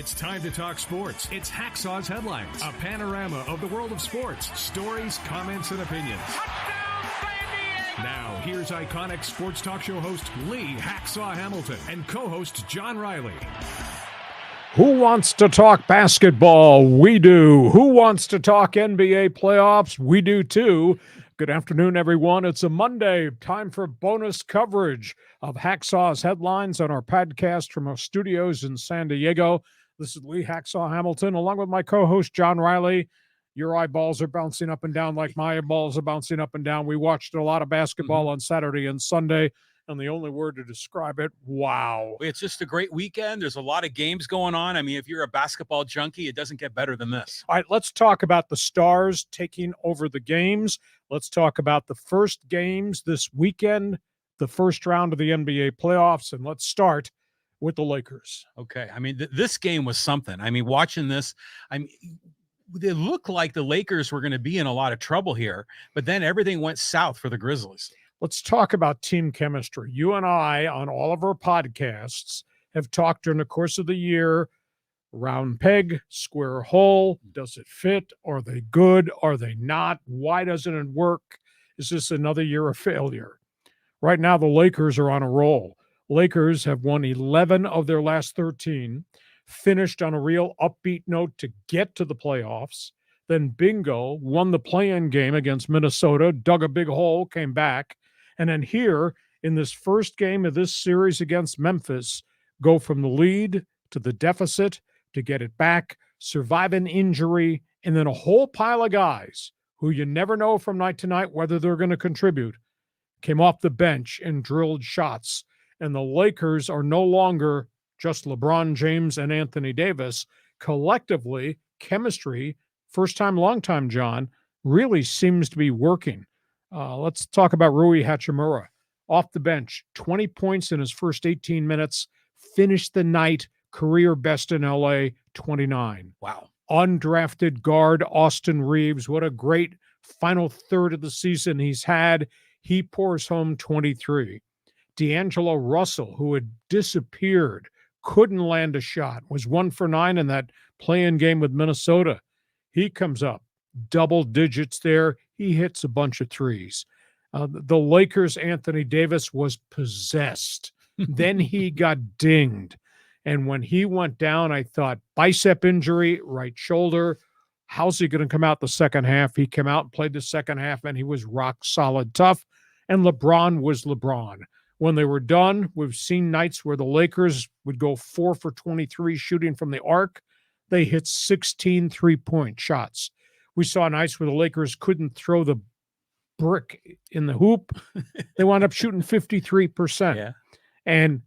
It's time to talk sports. It's Hacksaw's Headlines, a panorama of the world of sports, stories, comments, and opinions. Now, here's iconic sports talk show host Lee Hacksaw Hamilton and co-host John Riley. Who wants to talk basketball? We do. Who wants to talk NBA playoffs? We do too. Good afternoon, everyone. It's a Monday. Time for bonus coverage of Hacksaw's Headlines on our podcast from our studios in San Diego. This is Lee Hacksaw Hamilton, along with my co-host John Riley. Your eyeballs are bouncing up and down like my eyeballs are bouncing up and down. We watched a lot of basketball on Saturday and Sunday, and the only word to describe it, wow. It's just a great weekend. There's a lot of games going on. I mean, if you're a basketball junkie, it doesn't get better than this. All right, let's talk about the stars taking over the games. Let's talk about the first games this weekend, the first round of the NBA playoffs, and let's start with the Lakers. Okay. I mean, this game was something. I mean, watching this, it looked like the Lakers were going to be in a lot of trouble here, but then everything went south for the Grizzlies. Let's talk about team chemistry. You and I, on all of our podcasts, have talked during the course of the year, round peg, square hole, does it fit? Are they good? Are they not? Why doesn't it work? Is this another year of failure? Right now, the Lakers are on a roll. Lakers have won 11 of their last 13, finished on a real upbeat note to get to the playoffs. Then bingo, won the play-in game against Minnesota, dug a big hole, came back. And then here, in this first game of this series against Memphis, go from the lead to the deficit to get it back, survive an injury, and then a whole pile of guys who you never know from night to night whether they're going to contribute, came off the bench and drilled shots. And the Lakers are no longer just LeBron James and Anthony Davis. Collectively, chemistry, first time, long time, John, really seems to be working. Let's talk about Rui Hachimura. Off the bench, 20 points in his first 18 minutes, finished the night, career best in LA, 29. Wow. Undrafted guard Austin Reeves, what a great final third of the season he's had. He pours home 23. D'Angelo Russell, who had disappeared, couldn't land a shot, was 1 for 9 in that play-in game with Minnesota. He comes up, double digits there. He hits a bunch of threes. The Lakers' Anthony Davis was possessed. Then he got dinged. And when he went down, I thought, bicep injury, right shoulder. How's he going to come out the second half? He came out and played the second half, and he was rock solid tough. And LeBron was LeBron. When they were done, we've seen nights where the Lakers would go 4 for 23 shooting from the arc. They hit 16 three-point shots. We saw nights where the Lakers couldn't throw the brick in the hoop. They wound up shooting 53%. Yeah. And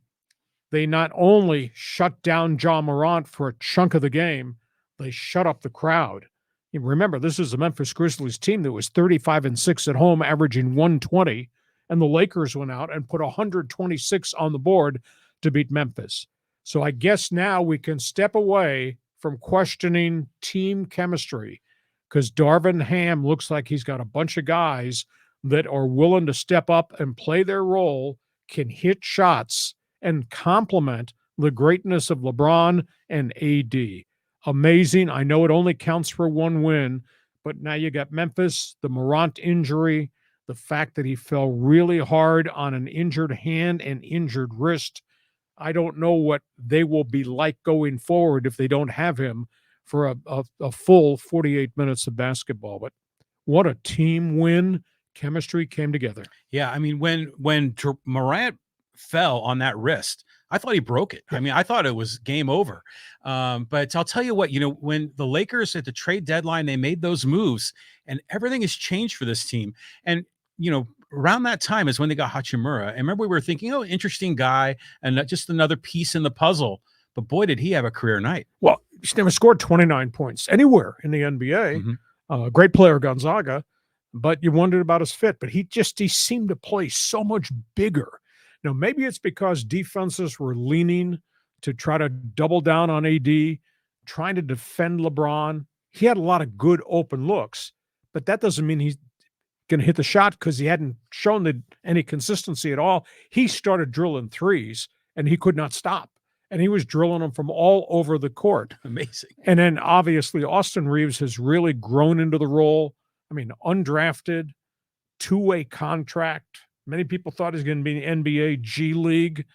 they not only shut down Ja Morant for a chunk of the game, they shut up the crowd. You remember, this is the Memphis Grizzlies team that was 35-6 at home, averaging 120. And the Lakers went out and put 126 on the board to beat Memphis. So I guess now we can step away from questioning team chemistry because Darvin Ham looks like he's got a bunch of guys that are willing to step up and play their role, can hit shots, and complement the greatness of LeBron and AD. Amazing. I know it only counts for one win, but now you got Memphis, the Morant injury, the fact that he fell really hard on an injured hand and injured wrist. I don't know what they will be like going forward if they don't have him for a full 48 minutes of basketball. But what a team win. Chemistry came together. Yeah, I mean, when Morant fell on that wrist, I thought he broke it. I mean, I thought it was game over. But I'll tell you what, when the Lakers at the trade deadline, they made those moves and everything has changed for this team. And around that time is when they got Hachimura. And remember, we were thinking, interesting guy and just another piece in the puzzle. But boy, did he have a career night. Well, he's never scored 29 points anywhere in the NBA. Great player, Gonzaga, but you wondered about his fit. But he seemed to play so much bigger. Now, maybe it's because defenses were leaning to try to double down on AD, trying to defend LeBron. He had a lot of good open looks, but that doesn't mean he's going to hit the shot because he hadn't shown any consistency at all. He started drilling threes, and he could not stop. and he was drilling them from all over the court. Amazing. And then obviously Austin Reeves has really grown into the role. I mean, undrafted, two-way contract. Many people thought he was going to be in the NBA G League.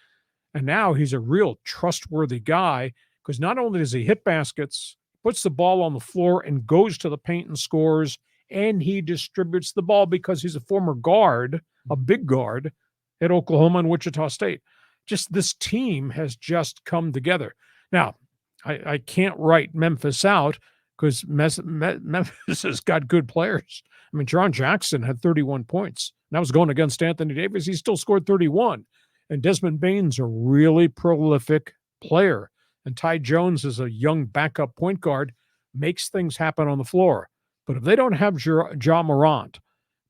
And now he's a real trustworthy guy because not only does he hit baskets, puts the ball on the floor and goes to the paint and scores, and he distributes the ball because he's a former guard, a big guard at Oklahoma and Wichita State. Just this team has just come together. Now, I can't write Memphis out because Memphis has got good players. I mean, Jaron Jackson had 31 points. And that was going against Anthony Davis. He still scored 31. And Desmond Bane's a really prolific player. And Ty Jones is a young backup point guard, makes things happen on the floor. But if they don't have Ja Morant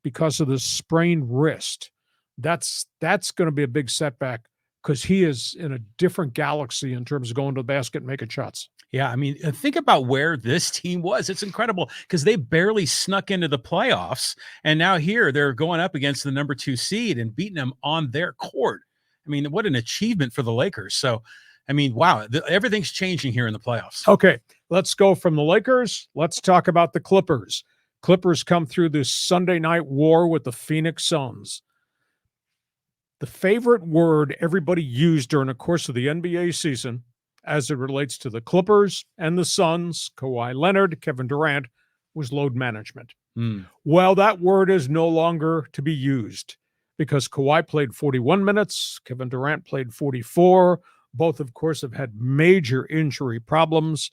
because of this sprained wrist, that's going to be a big setback because he is in a different galaxy in terms of going to the basket and making shots. Yeah, I mean, think about where this team was. It's incredible because they barely snuck into the playoffs, and now here they're going up against the number 2 seed and beating them on their court. I mean, what an achievement for the Lakers. So, I mean, wow, everything's changing here in the playoffs. Okay, let's go from the Lakers. Let's talk about the Clippers. Clippers come through this Sunday night war with the Phoenix Suns. The favorite word everybody used during the course of the NBA season as it relates to the Clippers and the Suns, Kawhi Leonard, Kevin Durant, was load management. Well, that word is no longer to be used because Kawhi played 41 minutes, Kevin Durant played 44. Both, of course, have had major injury problems,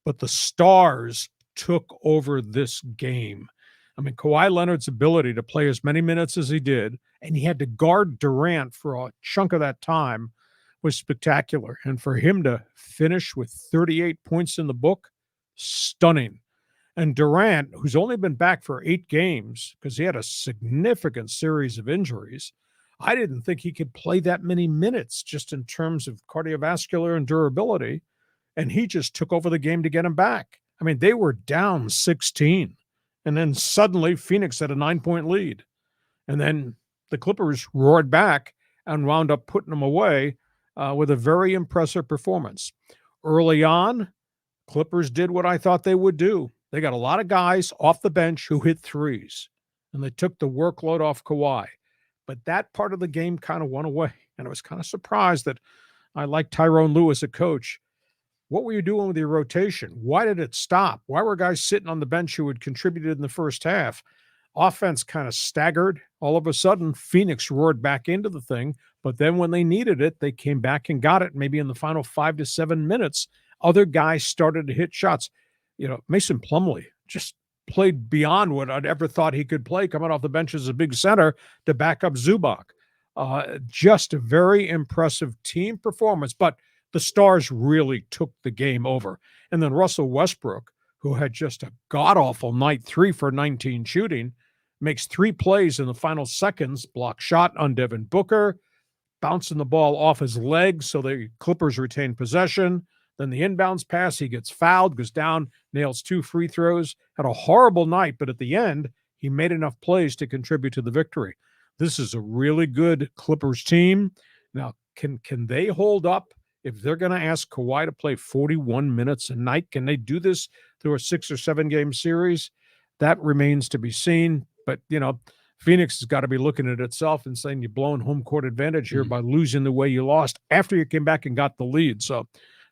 but the stars took over this game. I mean, Kawhi Leonard's ability to play as many minutes as he did, and he had to guard Durant for a chunk of that time, was spectacular. And for him to finish with 38 points in the book, stunning. And Durant, who's only been back for 8 games because he had a significant series of injuries, I didn't think he could play that many minutes just in terms of cardiovascular and durability. And he just took over the game to get him back. I mean, they were down 16. And then suddenly Phoenix had a 9-point lead. And then the Clippers roared back and wound up putting them away with a very impressive performance. Early on, Clippers did what I thought they would do. They got a lot of guys off the bench who hit threes, and they took the workload off Kawhi. But that part of the game kind of went away. And I was kind of surprised that I liked Tyrone Lue as a coach. What were you doing with your rotation? Why did it stop? Why were guys sitting on the bench who had contributed in the first half? Offense kind of staggered. All of a sudden, Phoenix roared back into the thing. But then when they needed it, they came back and got it. Maybe in the final 5 to 7 minutes, other guys started to hit shots. You know, Mason Plumlee just played beyond what I'd ever thought he could play, coming off the bench as a big center to back up Zubac. Just a very impressive team performance. But the stars really took the game over. And then Russell Westbrook, who had just a god-awful night, 3 for 19 shooting, makes 3 plays in the final seconds, block shot on Devin Booker, bouncing the ball off his legs so the Clippers retain possession. Then the inbounds pass, he gets fouled, goes down, nails 2 free throws, had a horrible night, but at the end, he made enough plays to contribute to the victory. This is a really good Clippers team. Now, can they hold up? If they're going to ask Kawhi to play 41 minutes a night, can they do this through a 6 or 7 game series? That remains to be seen. But, you know, Phoenix has got to be looking at itself and saying you're blowing home court advantage here by losing the way you lost after you came back and got the lead. So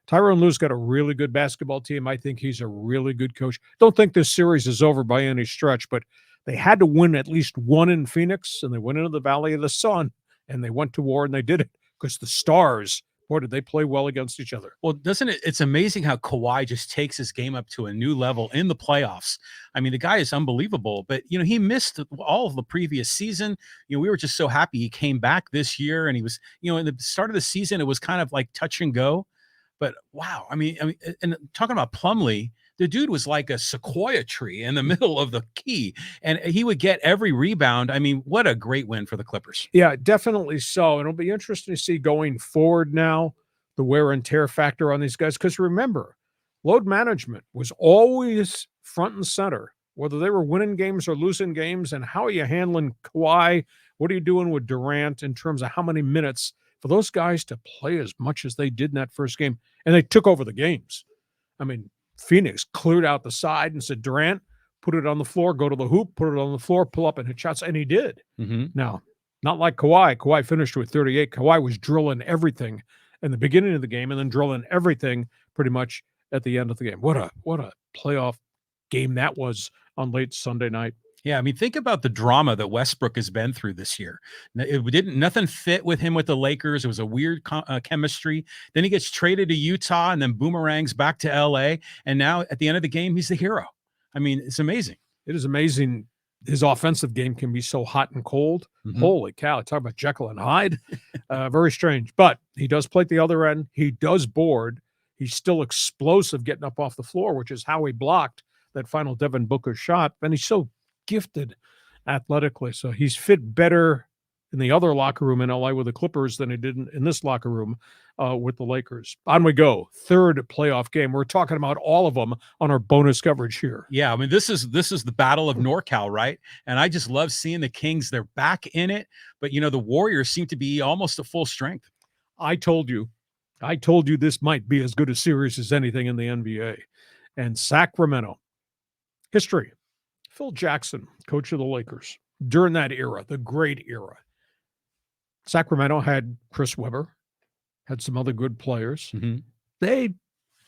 Tyrone Lue's got a really good basketball team. I think he's a really good coach. Don't think this series is over by any stretch, but they had to win at least one in Phoenix, and they went into the Valley of the Sun, and they went to war, and they did it because the stars, boy, did they play well against each other. Well, doesn't it? It's amazing how Kawhi just takes his game up to a new level in the playoffs. I mean, the guy is unbelievable, but, you know, he missed all of the previous season. You know, we were just so happy he came back this year, and he was, you know, in the start of the season, it was kind of like touch and go. But wow, I mean, and talking about Plumlee, the dude was like a sequoia tree in the middle of the key, and he would get every rebound. I mean, what a great win for the Clippers. Yeah, definitely so. It'll be interesting to see going forward now the wear and tear factor on these guys. Because remember, load management was always front and center, whether they were winning games or losing games. And how are you handling Kawhi? What are you doing with Durant in terms of how many minutes for those guys to play as much as they did in that first game, and they took over the games. I mean, Phoenix cleared out the side and said, Durant, put it on the floor, go to the hoop, put it on the floor, pull up and hit shots, and he did. Now, not like Kawhi. Kawhi finished with 38. Kawhi was drilling everything in the beginning of the game and then drilling everything pretty much at the end of the game. What a playoff game that was on late Sunday night. Yeah, I mean, think about the drama that Westbrook has been through this year. Nothing fit with him with the Lakers. It was a weird chemistry. Then he gets traded to Utah and then boomerangs back to LA. And now at the end of the game, he's the hero. I mean, it's amazing. It is amazing. His offensive game can be so hot and cold. Holy cow. Talk about Jekyll and Hyde. Very strange. But he does play at the other end. He does board. He's still explosive getting up off the floor, which is how he blocked that final Devin Booker shot. And he's so gifted athletically. So he's fit better in the other locker room in LA with the Clippers than he did in this locker room with the Lakers. On we go. Third playoff game. We're talking about all of them on our bonus coverage here. Yeah, I mean, this is the battle of NorCal, right? And I just love seeing the Kings. They're back in it. But, the Warriors seem to be almost at full strength. I told you this might be as good a series as anything in the NBA. And Sacramento. History. Phil Jackson, coach of the Lakers, during that era, the great era. Sacramento had Chris Webber, had some other good players. They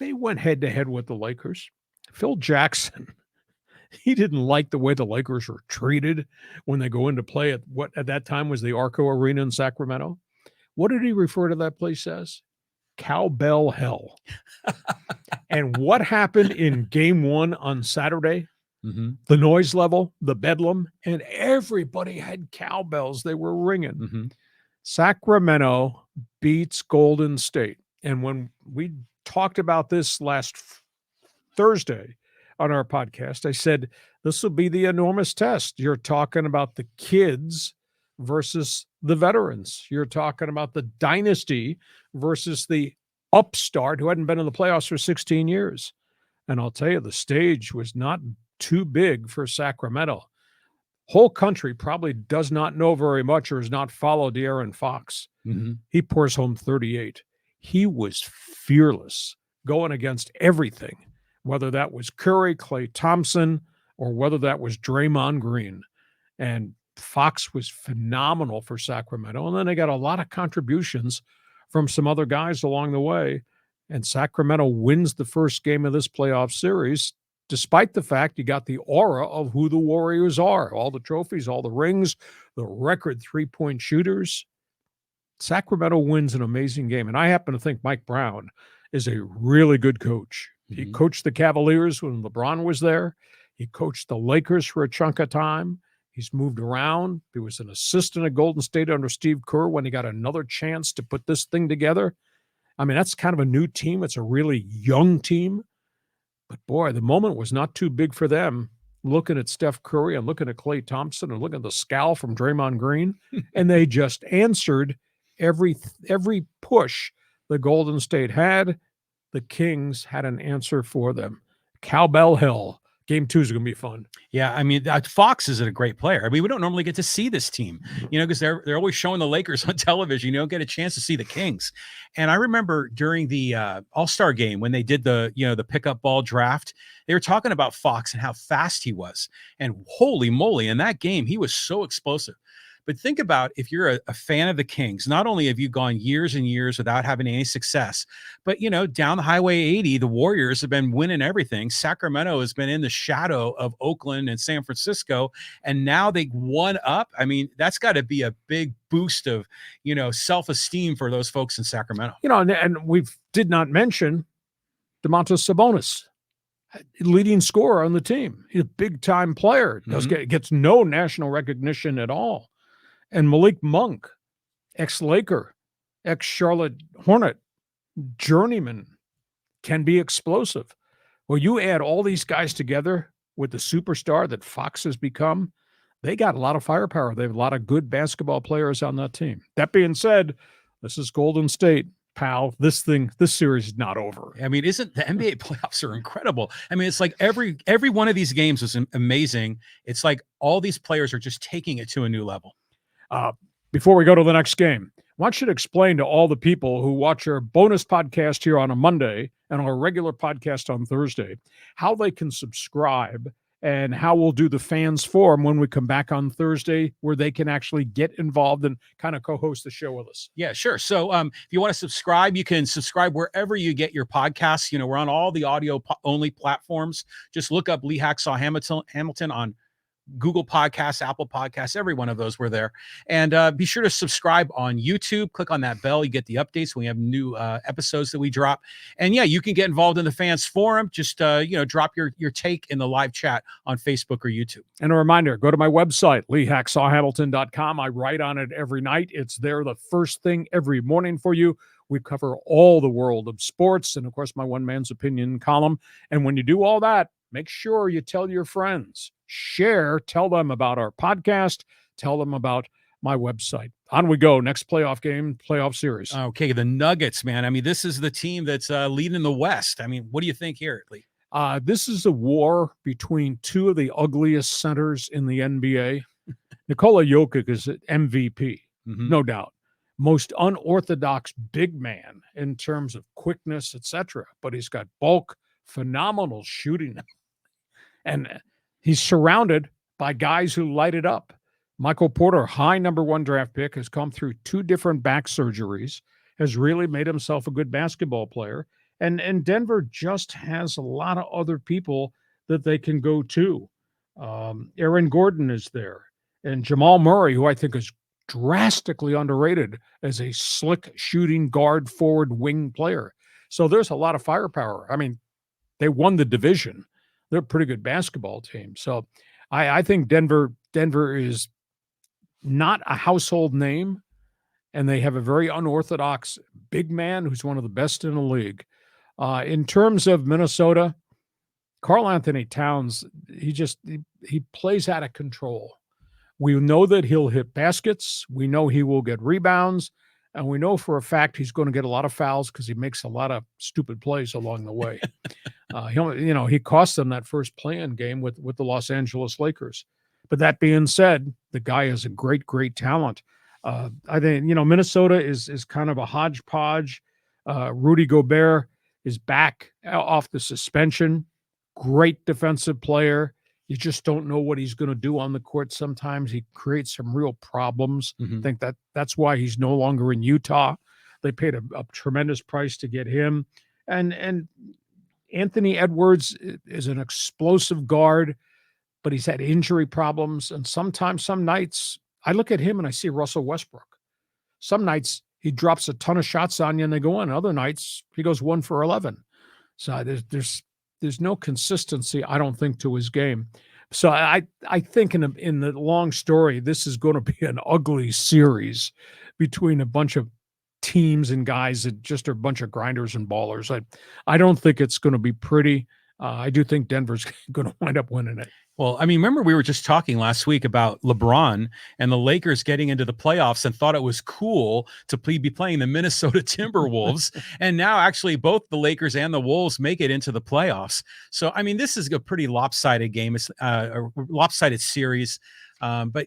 went head-to-head with the Lakers. Phil Jackson, he didn't like the way the Lakers were treated when they go into play at what at that time was the Arco Arena in Sacramento. What did he refer to that place as? Cowbell hell. And what happened in game 1 on Saturday? The noise level, the bedlam, and everybody had cowbells. They were ringing. Sacramento beats Golden State. And when we talked about this last Thursday on our podcast, I said, this will be the enormous test. You're talking about the kids versus the veterans. You're talking about the dynasty versus the upstart who hadn't been in the playoffs for 16 years. And I'll tell you, the stage was not too big for Sacramento. Whole country probably does not know very much or has not followed De'Aaron Fox. He pours home 38. He was fearless going against everything, whether that was Curry, Klay Thompson, or whether that was Draymond Green. And Fox was phenomenal for Sacramento. And then they got a lot of contributions from some other guys along the way. And Sacramento wins the first game of this playoff series, despite the fact you got the aura of who the Warriors are, all the trophies, all the rings, the record three-point shooters. Sacramento wins an amazing game. And I happen to think Mike Brown is a really good coach. He coached the Cavaliers when LeBron was there. He coached the Lakers for a chunk of time. He's moved around. He was an assistant at Golden State under Steve Kerr when he got another chance to put this thing together. I mean, that's kind of a new team. It's a really young team. But boy, the moment was not too big for them, looking at Steph Curry and looking at Klay Thompson and looking at the scowl from Draymond Green. And they just answered every push the Golden State had. The Kings had an answer for them. Cowbell hell. Game 2 is going to be fun. Yeah, I mean, Fox is a great player. I mean, we don't normally get to see this team, because they're always showing the Lakers on television. You don't get a chance to see the Kings. And I remember during the All-Star game when they did the pickup ball draft, they were talking about Fox and how fast he was. And holy moly, in that game, he was so explosive. But think about if you're a fan of the Kings, not only have you gone years and years without having any success, but, down the Highway 80, the Warriors have been winning everything. Sacramento has been in the shadow of Oakland and San Francisco, and now they won up. I mean, that's got to be a big boost of, self-esteem for those folks in Sacramento. And we did not mention Domantas Sabonis, leading scorer on the team. He's a big-time player. Gets no national recognition at all. And Malik Monk, ex-Laker, ex-Charlotte Hornet, journeyman, can be explosive. Well, you add all these guys together with the superstar that Fox has become, they got a lot of firepower. They have a lot of good basketball players on that team. That being said, this is Golden State, pal. This series is not over. I mean, the NBA playoffs are incredible. I mean, it's like every one of these games is amazing. It's like all these players are just taking it to a new level. Before we go to the next game, want you to explain to all the people who watch our bonus podcast here on a Monday and our regular podcast on Thursday how they can subscribe and how we'll do the fans forum when we come back on Thursday, where they can actually get involved and kind of co-host the show with us. Yeah, sure. So if you want to subscribe, you can subscribe wherever you get your podcasts. You know, we're on all the audio only platforms. Just look up Lee Hacksaw Hamilton on Google Podcasts, Apple Podcasts, every one of those, we're there. And be sure to subscribe on YouTube. Click on that bell. You get the updates when we have new episodes that we drop. And yeah, you can get involved in the fans forum. Just, drop your take in the live chat on Facebook or YouTube. And a reminder, go to my website, LeeHacksawHamilton.com. I write on it every night. It's there the first thing every morning for you. We cover all the world of sports and, of course, my one man's opinion column. And when you do all that, make sure you tell your friends, tell them about our podcast, tell them about my website. On we go. Next playoff game, playoff series. Okay, the Nuggets, man. I mean, this is the team that's leading the West. I mean, what do you think here, Lee? This is a war between two of the ugliest centers in the NBA. Nikola Jokic is an MVP, no doubt. Most unorthodox big man in terms of quickness, etc. But he's got bulk, phenomenal shooting. And he's surrounded by guys who light it up. Michael Porter, high #1 draft pick, has come through 2 different back surgeries, has really made himself a good basketball player. And Denver just has a lot of other people that they can go to. Aaron Gordon is there. And Jamal Murray, who I think is drastically underrated as a slick shooting guard forward wing player. So there's a lot of firepower. I mean, they won the division. They're a pretty good basketball team. So I think Denver is not a household name, and they have a very unorthodox big man who's one of the best in the league. In terms of Minnesota, Karl-Anthony Towns, he plays out of control. We know that he'll hit baskets. We know he will get rebounds. And we know for a fact he's going to get a lot of fouls because he makes a lot of stupid plays along the way. He cost them that first play-in game with the Los Angeles Lakers. But that being said, the guy is a great, great talent. I think, Minnesota is kind of a hodgepodge. Rudy Gobert is back off the suspension. Great defensive player. You just don't know what he's going to do on the court. Sometimes he creates some real problems. I think that's why he's no longer in Utah. They paid a tremendous price to get him. And Anthony Edwards is an explosive guard, but he's had injury problems. And sometimes, some nights, I look at him and I see Russell Westbrook. Some nights he drops a ton of shots on you and they go in. Other nights he goes 1 for 11. So there's no consistency, I don't think, to his game. So I think in the long story, this is going to be an ugly series between a bunch of teams and guys that just are a bunch of grinders and ballers. I don't think it's going to be pretty. I do think Denver's going to wind up winning it. Well, I mean, remember we were just talking last week about LeBron and the Lakers getting into the playoffs and thought it was cool to be playing the Minnesota Timberwolves. And now actually both the Lakers and the Wolves make it into the playoffs. So, I mean, this is a pretty lopsided game. It's a lopsided series. But,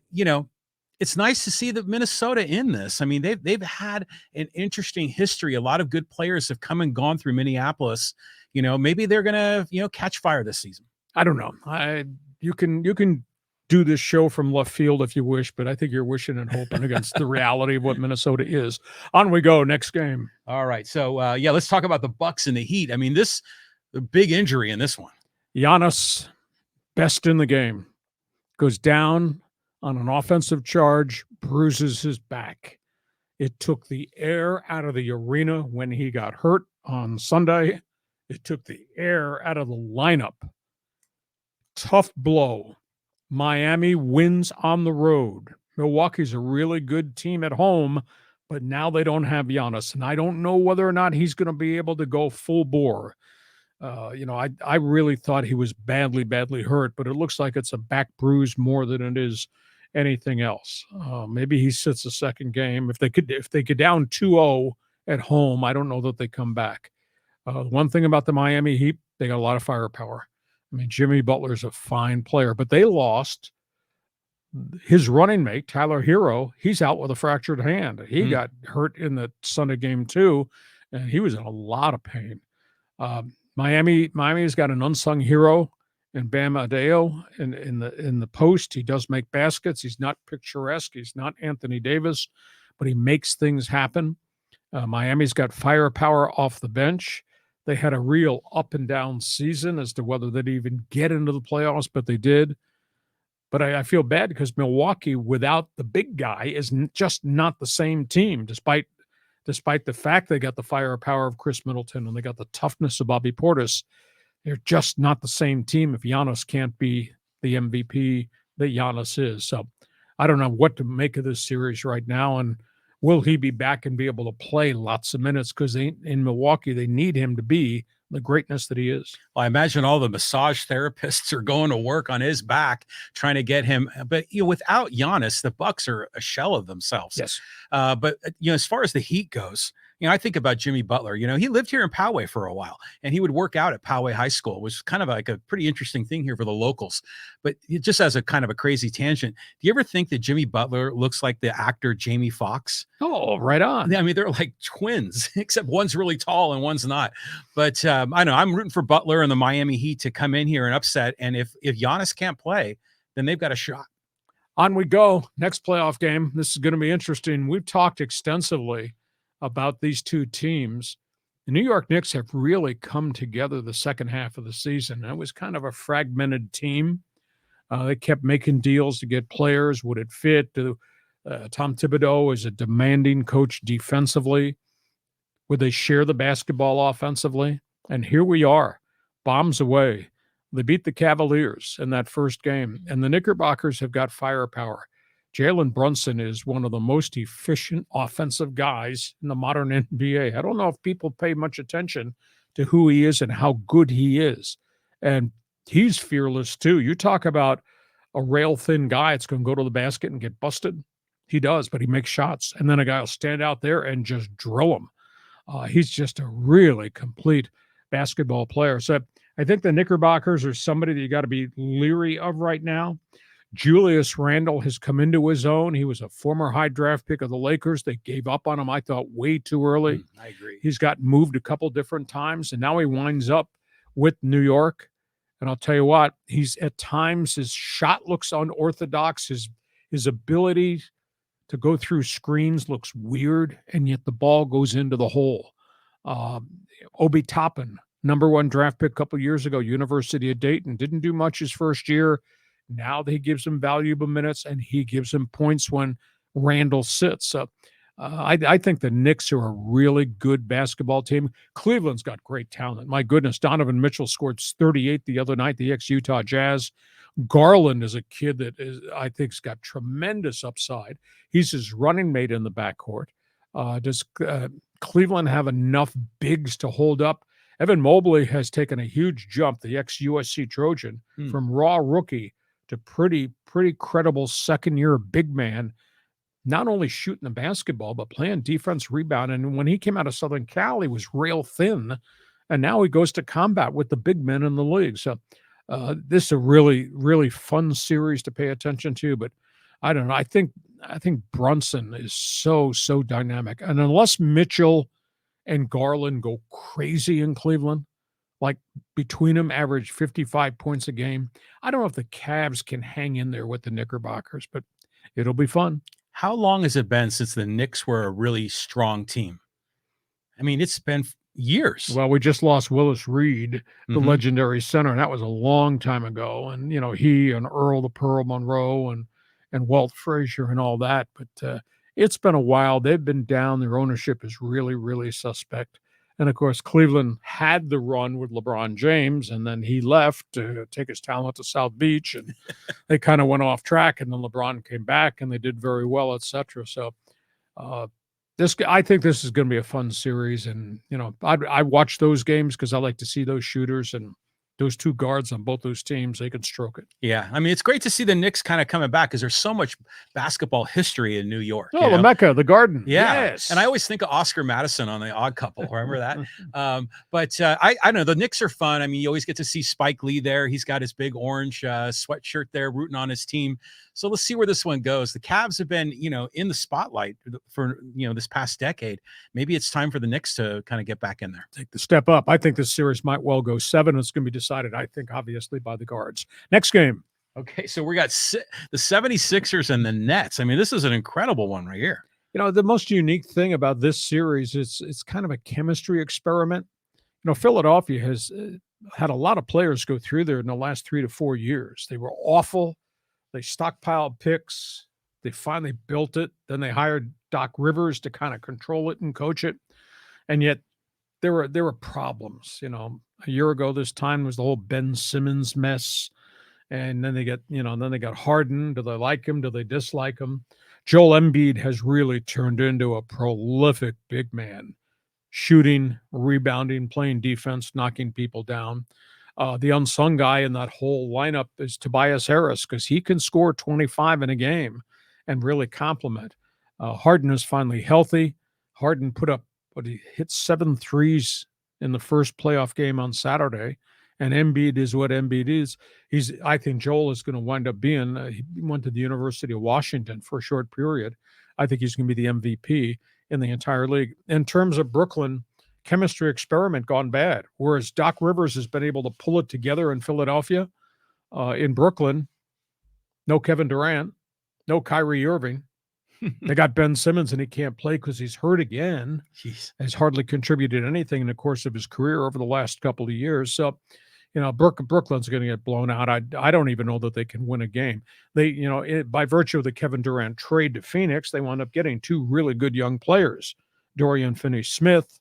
it's nice to see that Minnesota in this. I mean, they've had an interesting history. A lot of good players have come and gone through Minneapolis. Maybe they're going to, catch fire this season. I don't know. You can do this show from left field if you wish, but I think you're wishing and hoping against the reality of what Minnesota is. On we go. Next game. All right. So, let's talk about the Bucks and the Heat. I mean, the big injury in this one. Giannis, best in the game, goes down on an offensive charge, bruises his back. It took the air out of the arena when he got hurt on Sunday. It took the air out of the lineup. Tough blow. Miami wins on the road. Milwaukee's a really good team at home, but now they don't have Giannis, and I don't know whether or not he's going to be able to go full bore. I really thought he was badly, badly hurt, but it looks like it's a back bruise more than it is anything else. Maybe he sits the second game. If they get down 2-0 at home, I don't know that they come back. One thing about the Miami Heat, they got a lot of firepower. I mean, Jimmy Butler's a fine player, but they lost his running mate, Tyler Herro, he's out with a fractured hand. He got hurt in the Sunday game too, and he was in a lot of pain. Miami's got an unsung hero in Bam Adebayo in the post. He does make baskets. He's not picturesque. He's not Anthony Davis, but he makes things happen. Miami's got firepower off the bench. They had a real up and down season as to whether they'd even get into the playoffs, but they did. But I feel bad because Milwaukee, without the big guy, is just not the same team, despite the fact they got the firepower of Chris Middleton and they got the toughness of Bobby Portis. They're just not the same team if Giannis can't be the MVP that Giannis is. So I don't know what to make of this series right now. And will he be back and be able to play lots of minutes? Because in Milwaukee, they need him to be the greatness that he is. Well, I imagine all the massage therapists are going to work on his back, trying to get him. But, without Giannis, the Bucks are a shell of themselves. Yes. But, as far as the Heat goes, I think about Jimmy Butler. He lived here in Poway for a while, and he would work out at Poway High School, which is kind of like a pretty interesting thing here for the locals. But just as a kind of a crazy tangent, do you ever think that Jimmy Butler looks like the actor Jamie Foxx? Oh, right on. I mean, they're like twins, except one's really tall and one's not. But I know I'm rooting for Butler and the Miami Heat to come in here and upset. And if Giannis can't play, then they've got a shot. On we go. Next playoff game. This is going to be interesting. We've talked extensively about these two teams. The New York Knicks have really come together the second half of the season. It was kind of a fragmented team. They kept making deals to get players. Would it fit? Tom Thibodeau is a demanding coach defensively. Would they share the basketball offensively? And here we are, bombs away. They beat the Cavaliers in that first game, and the Knickerbockers have got firepower. Jalen Brunson is one of the most efficient offensive guys in the modern NBA. I don't know if people pay much attention to who he is and how good he is. And he's fearless too. You talk about a rail-thin guy that's going to go to the basket and get busted. He does, but he makes shots. And then a guy will stand out there and just drill him. He's just a really complete basketball player. So I think the Knickerbockers are somebody that you got to be leery of right now. Julius Randle has come into his own. He was a former high draft pick of the Lakers. They gave up on him, I thought, way too early. I agree. He's got moved a couple different times, and now he winds up with New York. And I'll tell you what, he's at times, his shot looks unorthodox. His ability to go through screens looks weird, and yet the ball goes into the hole. Obi Toppin, number one draft pick a couple years ago, University of Dayton, didn't do much his first year. Now he gives him valuable minutes, and he gives him points when Randall sits. I think the Knicks are a really good basketball team. Cleveland's got great talent. My goodness, Donovan Mitchell scored 38 the other night, the ex-Utah Jazz. Garland is a kid that I think has got tremendous upside. He's his running mate in the backcourt. Does Cleveland have enough bigs to hold up? Evan Mobley has taken a huge jump, the ex-USC Trojan, from raw rookie to pretty credible second-year big man, not only shooting the basketball, but playing defense, rebound. And when he came out of Southern Cal, he was rail thin, and now he goes to combat with the big men in the league. So this is a really, really fun series to pay attention to. But I don't know. I think Brunson is so dynamic. And unless Mitchell and Garland go crazy in Cleveland, like between them average 55 points a game, I don't know if the Cavs can hang in there with the Knickerbockers, but it'll be fun. How long has it been since the Knicks were a really strong team? I mean, it's been years. Well, we just lost Willis Reed, the legendary center, and that was a long time ago. And, he and Earl the Pearl Monroe and Walt Frazier and all that. But it's been a while. They've been down. Their ownership is really, really suspect. And, of course, Cleveland had the run with LeBron James, and then he left to take his talent to South Beach, and they kind of went off track, and then LeBron came back, and they did very well, et cetera. So I think this is going to be a fun series, and, I watch those games because I like to see those shooters, and those two guards on both those teams, they can stroke it. Yeah, I mean, it's great to see the Knicks kind of coming back because there's so much basketball history in New York. Oh, the Mecca, the Garden. Yeah. Yes. And I always think of Oscar Madison on The Odd Couple. Remember that? I don't know. The Knicks are fun. I mean, you always get to see Spike Lee there. He's got his big orange sweatshirt there rooting on his team. So let's see where this one goes. The Cavs have been, in the spotlight for, this past decade. Maybe it's time for the Knicks to kind of get back in there. Take the step up. I think this series might well go 7. It's going to be decided, I think, obviously, by the guards. Next game. Okay, so we got the 76ers and the Nets. I mean, this is an incredible one right here. The most unique thing about this series is it's kind of a chemistry experiment. Philadelphia has had a lot of players go through there in the last 3 to 4 years. They were awful. They stockpiled picks. They finally built it. Then they hired Doc Rivers to kind of control it and coach it. And yet there were problems. A year ago this time was the whole Ben Simmons mess. And then they got Harden. Do they like him? Do they dislike him? Joel Embiid has really turned into a prolific big man, shooting, rebounding, playing defense, knocking people down. The unsung guy in that whole lineup is Tobias Harris because he can score 25 in a game and really complement. Harden is finally healthy. Harden he hit 7 threes in the first playoff game on Saturday. And Embiid is what Embiid is. I think Joel is going to wind up being, he went to the University of Washington for a short period. I think he's going to be the MVP in the entire league. In terms of Brooklyn, chemistry experiment gone bad. Whereas Doc Rivers has been able to pull it together in Philadelphia, in Brooklyn, no Kevin Durant, no Kyrie Irving. They got Ben Simmons and he can't play because he's hurt again. Jeez. Has hardly contributed anything in the course of his career over the last couple of years. So, Brooklyn's going to get blown out. I don't even know that they can win a game. They, by virtue of the Kevin Durant trade to Phoenix, they wound up getting 2 really good young players, Dorian Finney-Smith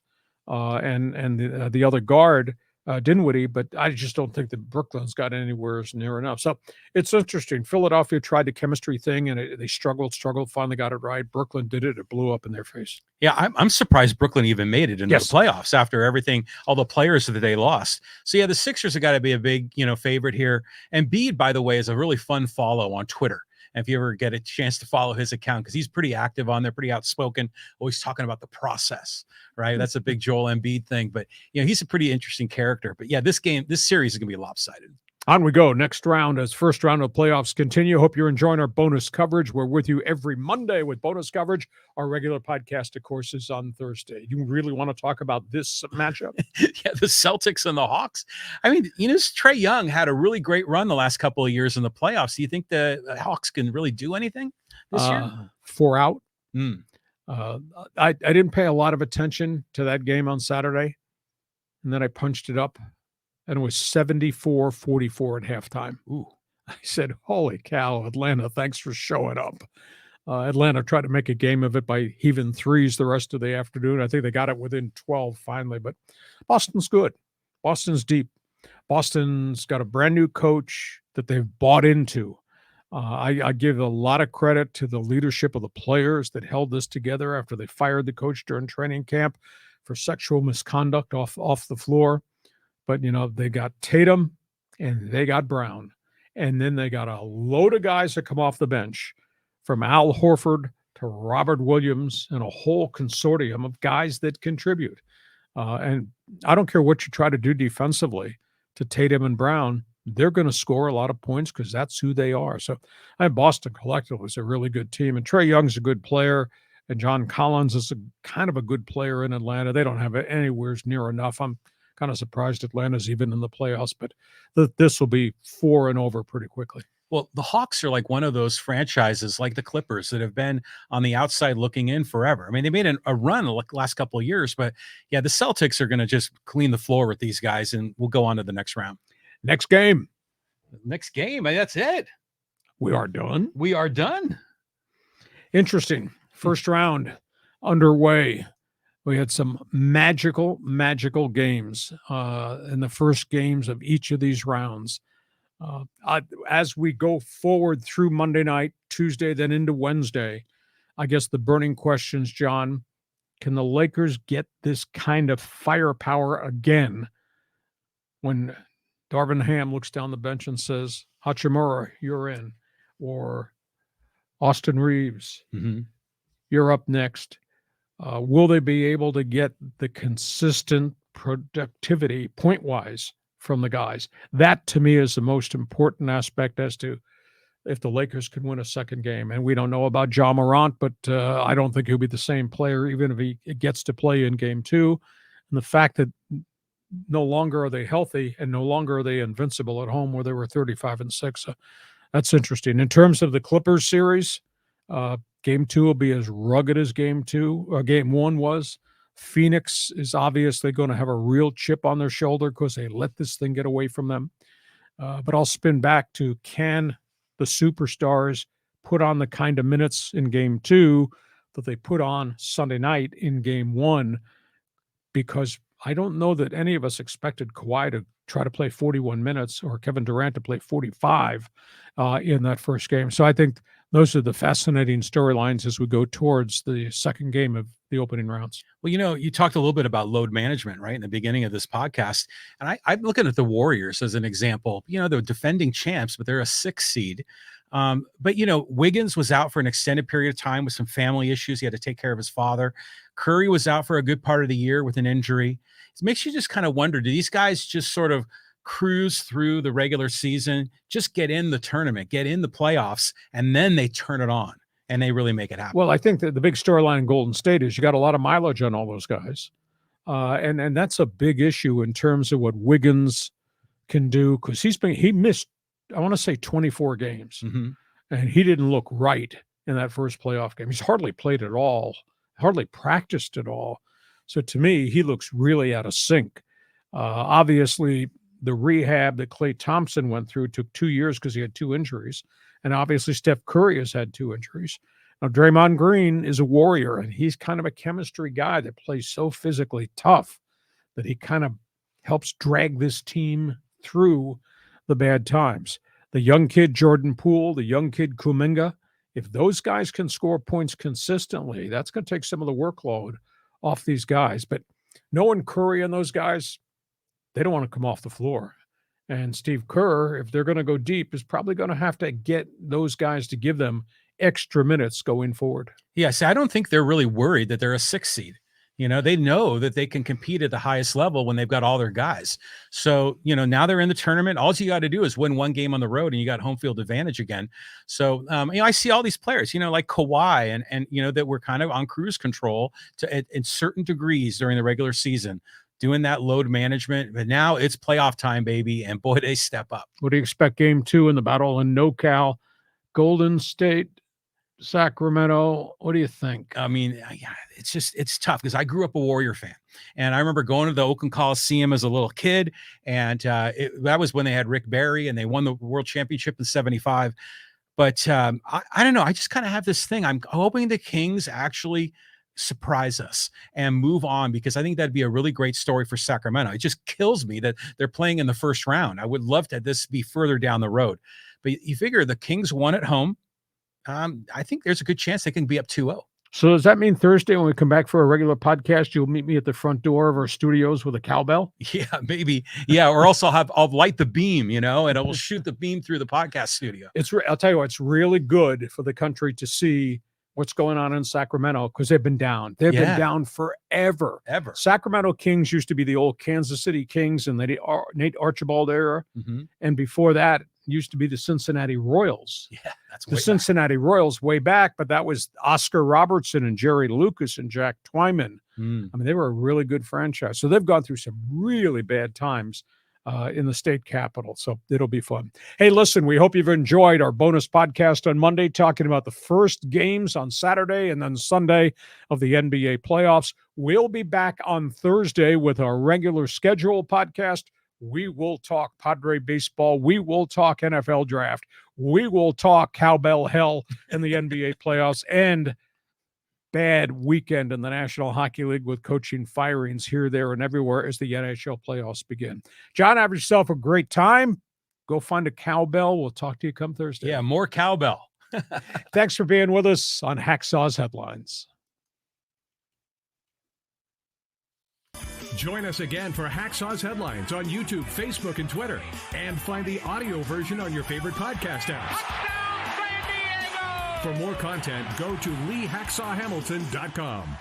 and the other guard, Dinwiddie, but I just don't think that Brooklyn's got anywhere near enough. So it's interesting. Philadelphia tried the chemistry thing and they struggled, finally got it right. Brooklyn did it. It blew up in their face. Yeah, I'm surprised Brooklyn even made it into the playoffs after everything, all the players that they lost. So yeah, the Sixers have got to be a big, favorite here. And Embiid, by the way, is a really fun follow on Twitter. And if you ever get a chance to follow his account, because he's pretty active on there, pretty outspoken, always talking about the process, right? That's a big Joel Embiid thing. But, he's a pretty interesting character. But, yeah, this series is going to be lopsided. On we go. Next round as first round of playoffs continue. Hope you're enjoying our bonus coverage. We're with you every Monday with bonus coverage. Our regular podcast, of course, is on Thursday. You really want to talk about this matchup? Yeah, the Celtics and the Hawks. I mean, Trae Young had a really great run the last couple of years in the playoffs. Do you think the Hawks can really do anything this year? 4 out. I didn't pay a lot of attention to that game on Saturday, and then I punched it up. And it was 74-44 at halftime. Ooh. I said, holy cow, Atlanta, thanks for showing up. Atlanta tried to make a game of it by heaving threes the rest of the afternoon. I think they got it within 12 finally, but Boston's good. Boston's deep. Boston's got a brand new coach that they've bought into. I give a lot of credit to the leadership of the players that held this together after they fired the coach during training camp for sexual misconduct off the floor. But, they got Tatum and they got Brown. And then they got a load of guys that come off the bench, from Al Horford to Robert Williams and a whole consortium of guys that contribute. And I don't care what you try to do defensively to Tatum and Brown, they're going to score a lot of points because that's who they are. So Boston collectively is a really good team. And Trae Young's a good player. And John Collins is kind of a good player in Atlanta. They don't have it anywhere near enough. I'm kind of surprised Atlanta's even in the playoffs, but this will be 4 and over pretty quickly. Well, the Hawks are like one of those franchises like the Clippers that have been on the outside looking in forever. I mean, they made a run the last couple of years, but yeah, the Celtics are going to just clean the floor with these guys, and we'll go on to the next round. Next game. That's it. We are done. Interesting. First round underway. We had some magical games in the first games of each of these rounds. As we go forward through Monday night, Tuesday, then into Wednesday, I guess the burning questions, John, can the Lakers get this kind of firepower again when Darvin Ham looks down the bench and says, Hachimura, you're in. Or Austin Reeves, you're up next. Will they be able to get the consistent productivity point-wise from the guys? That, to me, is the most important aspect as to if the Lakers can win a second game. And we don't know about Ja Morant, but I don't think he'll be the same player, even if he gets to play in game 2. And the fact that no longer are they healthy and no longer are they invincible at home where they were 35-6. That's interesting. In terms of the Clippers series, game 2 will be as rugged as game 1 was. Phoenix is obviously going to have a real chip on their shoulder because they let this thing get away from them. But I'll spin back to, can the superstars put on the kind of minutes in game 2 that they put on Sunday night in game 1? Because I don't know that any of us expected Kawhi to try to play 41 minutes or Kevin Durant to play 45 in that first game. So I think those are the fascinating storylines as we go towards the second game of the opening rounds. Well, you talked a little bit about load management, right, in the beginning of this podcast. And I'm looking at the Warriors as an example. They're defending champs, but they're a 6 seed. But Wiggins was out for an extended period of time with some family issues. He had to take care of his father. Curry was out for a good part of the year with an injury. It makes you just kind of wonder, do these guys just sort of cruise through the regular season, just get in the tournament, get in the playoffs, and then they turn it on and they really make it happen? Well, I think that the big storyline in Golden State is you got a lot of mileage on all those guys. And that's a big issue in terms of what Wiggins can do, because he missed, I want to say, 24 games, and he didn't look right in that first playoff game. He's hardly played at all, hardly practiced at all. So to me, he looks really out of sync. Obviously, the rehab that Klay Thompson went through took 2 years because he had 2 injuries. And obviously, Steph Curry has had 2 injuries. Now, Draymond Green is a warrior, and he's kind of a chemistry guy that plays so physically tough that he kind of helps drag this team through the bad times. The young kid, Jordan Poole, the young kid, Kuminga, if those guys can score points consistently, that's going to take some of the workload off these guys. But knowing Curry and those guys, they don't want to come off the floor. And Steve Kerr, if they're going to go deep, is probably going to have to get those guys to give them extra minutes going forward. Yes, I don't think they're really worried that they're a 6 seed. They know that they can compete at the highest level when they've got all their guys. So, now they're in the tournament. All you got to do is win 1 game on the road and you got home field advantage again. So, I see all these players, like Kawhi and that were kind of on cruise control in certain degrees during the regular season, doing that load management. But now it's playoff time, baby. And boy, they step up. What do you expect game 2 in the battle in NoCal? Golden State, Sacramento. What do you think? I mean, it's tough because I grew up a Warrior fan, and I remember going to the Oakland Coliseum as a little kid, and that was when they had Rick Barry and they won the world championship in '75. But I don't know. I just kind of have this thing. I'm hoping the Kings actually surprise us and move on, because I think that'd be a really great story for Sacramento. It just kills me that they're playing in the first round. I would love to this be further down the road, but you figure the Kings won at home. I think there's a good chance they can be up 2-0. So does that mean Thursday when we come back for a regular podcast, you'll meet me at the front door of our studios with a cowbell? Yeah, maybe. Yeah, or else I'll light the beam, and I will shoot the beam through the podcast studio. I'll tell you what, it's really good for the country to see what's going on in Sacramento, because they've been down. They've been down forever. Sacramento Kings used to be the old Kansas City Kings and the Nate Archibald era. And before that, used to be the Cincinnati Royals. Yeah, that's the Cincinnati Royals way back, but that was Oscar Robertson and Jerry Lucas and Jack Twyman. I mean, they were a really good franchise. So they've gone through some really bad times in the state capital. So it'll be fun. Hey, listen, we hope you've enjoyed our bonus podcast on Monday, talking about the first games on Saturday and then Sunday of the NBA playoffs. We'll be back on Thursday with our regular schedule podcast. We will talk Padre baseball. We will talk NFL draft. We will talk cowbell hell in the NBA playoffs and bad weekend in the National Hockey League with coaching firings here, there, and everywhere as the NHL playoffs begin. John, have yourself a great time. Go find a cowbell. We'll talk to you come Thursday. Yeah, more cowbell. Thanks for being with us on Hacksaw's Headlines. Join us again for Hacksaw's Headlines on YouTube, Facebook, and Twitter. And find the audio version on your favorite podcast apps. Touchdown, San Diego! For more content, go to LeeHacksawHamilton.com.